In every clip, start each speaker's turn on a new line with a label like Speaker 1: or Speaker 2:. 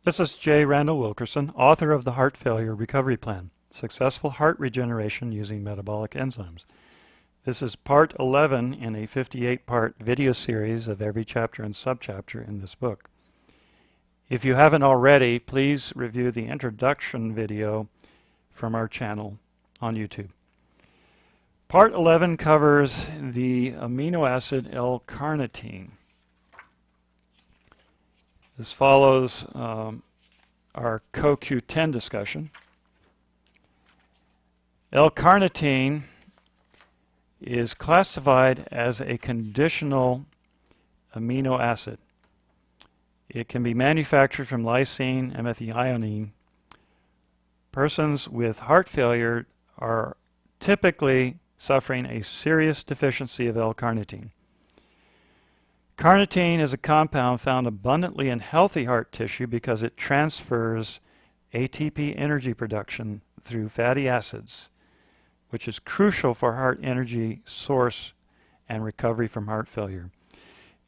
Speaker 1: This is J. Randall Wilkerson, author of the Heart Failure Recovery Plan, Successful Heart Regeneration Using Metabolic Enzymes. This is part 11 in a 58-part video series of every chapter and subchapter in this book. If you haven't already, please review the introduction video from our channel on YouTube. Part 11 covers the amino acid L-carnitine. This follows our CoQ10 discussion. L-carnitine is classified as a conditional amino acid. It can be manufactured from lysine and methionine. Persons with heart failure are typically suffering a serious deficiency of L-carnitine. Carnitine is a compound found abundantly in healthy heart tissue because it transfers ATP energy production through fatty acids, which is crucial for heart energy source and recovery from heart failure.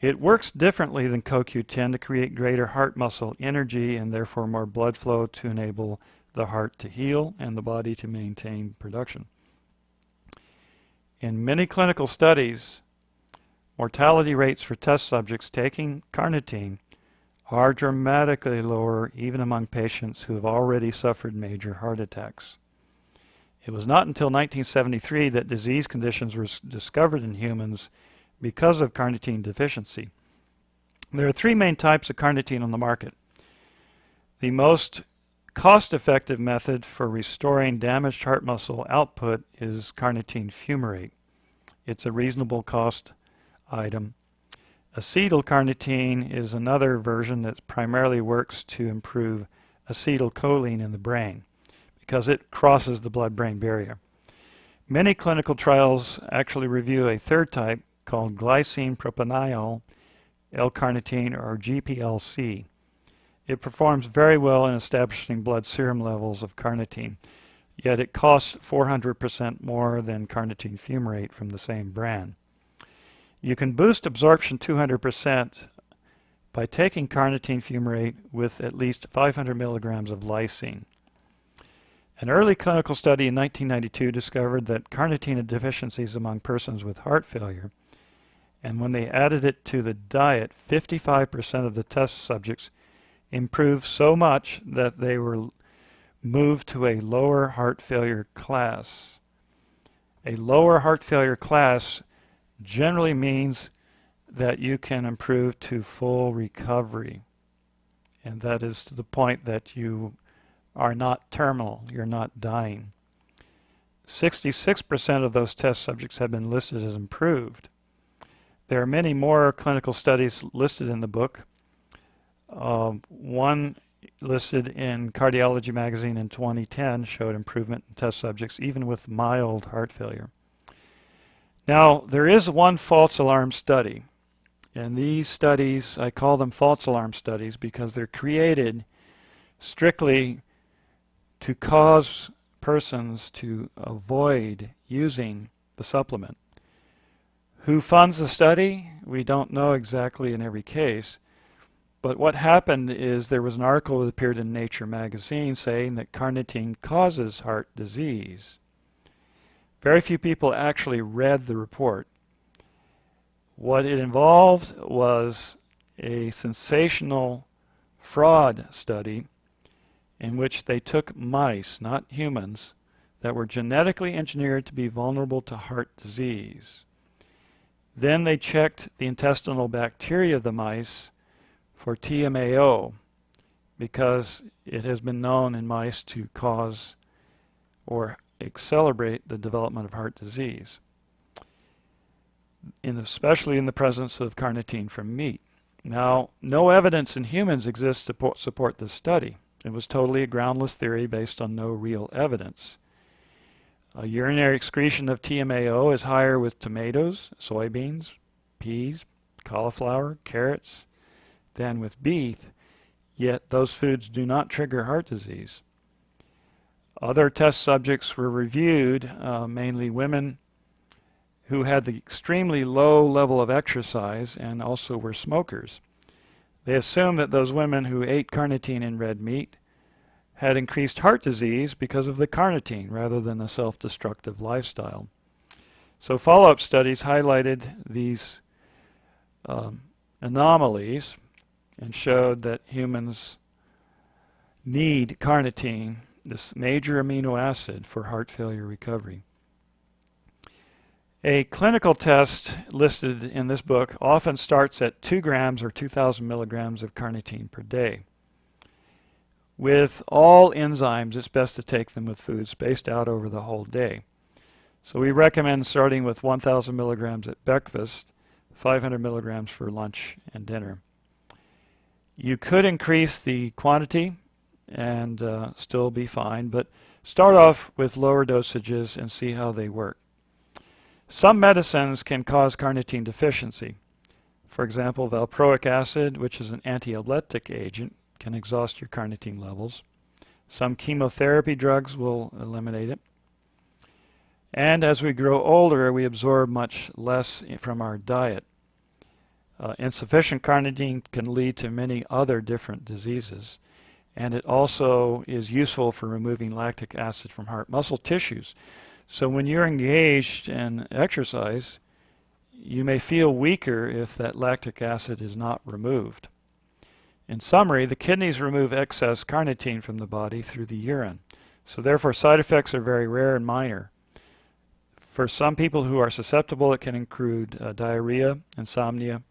Speaker 1: It works differently than CoQ10 to create greater heart muscle energy and therefore more blood flow to enable the heart to heal and the body to maintain production. In many clinical studies, mortality rates for test subjects taking carnitine are dramatically lower even among patients who have already suffered major heart attacks. It was not until 1973 that disease conditions were discovered in humans because of carnitine deficiency. There are three main types of carnitine on the market. The most cost-effective method for restoring damaged heart muscle output is carnitine fumarate. It's a reasonable cost item. Acetylcarnitine is another version that primarily works to improve acetylcholine in the brain because it crosses the blood-brain barrier. Many clinical trials actually review a third type called glycine propionyl L-carnitine, or GPLC. It performs very well in establishing blood serum levels of carnitine, yet it costs 400% more than carnitine fumarate from the same brand. You can boost absorption 200% by taking carnitine fumarate with at least 500 milligrams of lysine. An early clinical study in 1992 discovered that carnitine had deficiencies among persons with heart failure, and when they added it to the diet, 55% of the test subjects improved so much that they were moved to a lower heart failure class. A lower heart failure class generally means that you can improve to full recovery, and that is to the point that you are not terminal, you're not dying. 66% of those test subjects have been listed as improved. There are many more clinical studies listed in the book. One listed in Cardiology magazine in 2010 showed improvement in test subjects even with mild heart failure. Now, there is one false alarm study, and these studies, I call them false alarm studies because they're created strictly to cause persons to avoid using the supplement. Who funds the study? We don't know exactly in every case, but what happened is there was an article that appeared in Nature magazine saying that carnitine causes heart disease. Very few people actually read the report. What it involved was a sensational fraud study in which they took mice, not humans, that were genetically engineered to be vulnerable to heart disease. Then they checked the intestinal bacteria of the mice for TMAO because it has been known in mice to cause or accelerate the development of heart disease, especially in the presence of carnitine from meat. Now, no evidence in humans exists to support this study. It was totally a groundless theory based on no real evidence. A urinary excretion of TMAO is higher with tomatoes, soybeans, peas, cauliflower, carrots than with beef, yet those foods do not trigger heart disease. Other test subjects were reviewed, mainly women who had the extremely low level of exercise and also were smokers. They assumed that those women who ate carnitine in red meat had increased heart disease because of the carnitine rather than a self-destructive lifestyle. So follow-up studies highlighted these anomalies and showed that humans need carnitine, this major amino acid, for heart failure recovery. A clinical test listed in this book often starts at 2 grams or 2,000 milligrams of carnitine per day. With all enzymes, it's best to take them with food spaced out over the whole day. So we recommend starting with 1,000 milligrams at breakfast, 500 milligrams for lunch and dinner. You could increase the quantity and still be fine, but start off with lower dosages and see how they work. Some medicines can cause carnitine deficiency. For example, valproic acid, which is an antiepileptic agent, can exhaust your carnitine levels. Some chemotherapy drugs will eliminate it. And as we grow older, we absorb much less from our diet. Insufficient carnitine can lead to many other different diseases, and it also is useful for removing lactic acid from heart muscle tissues. So when you're engaged in exercise, you may feel weaker if that lactic acid is not removed. In summary, the kidneys remove excess carnitine from the body through the urine. So therefore, side effects are very rare and minor. For some people who are susceptible, it can include diarrhea, insomnia,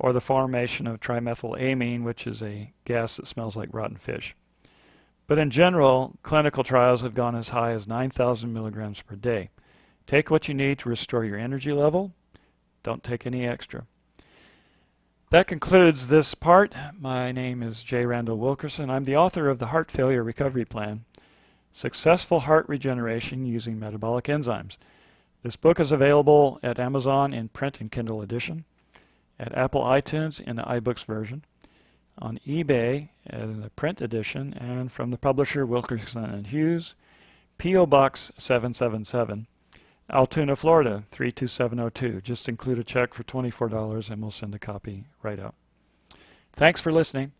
Speaker 1: or the formation of trimethylamine, which is a gas that smells like rotten fish. But in general, clinical trials have gone as high as 9,000 milligrams per day. Take what you need to restore your energy level. Don't take any extra. That concludes this part. My name is J. Randall Wilkerson. I'm the author of the Heart Failure Recovery Plan, Successful Heart Regeneration Using Metabolic Enzymes. This book is available at Amazon in print and Kindle edition, at Apple iTunes in the iBooks version, on eBay in the print edition, and from the publisher Wilkerson and Hughes, P.O. Box 777, Altoona, Florida 32702. Just include a check for $24 and we'll send a copy right out. Thanks for listening.